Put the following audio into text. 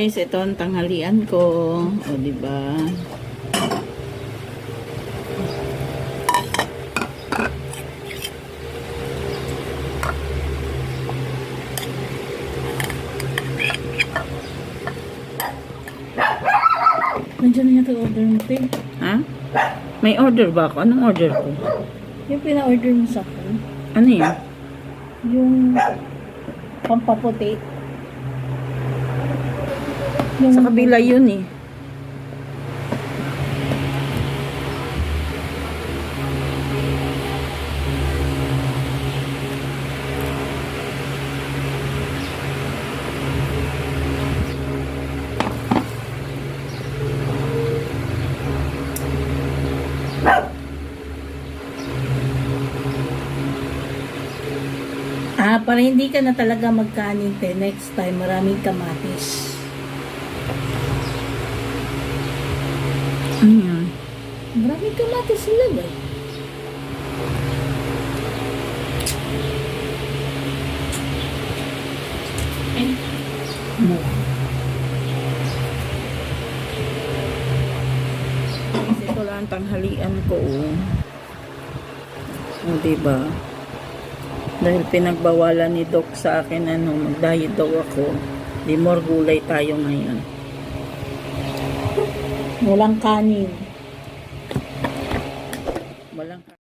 guys, ito ang tanghalian ko. O, diba? Nandiyan na yata order mo, Peg. Ha? May order ba ako? Anong order ko? Yung pina-order mo sa akin. Ano yun? Yung pampaputi. Yung Sa kabila yun eh. para hindi ka na talaga magkanin, te. Next time, maraming kamatis. Ano yun? Maraming kamatis nilagay. Ito lang ang tanghalian ko. O, diba? Dahil pinagbawalan ni Doc sa akin, mag-diet daw ako. Di more gulay tayo ngayon. Walang kanin. Walang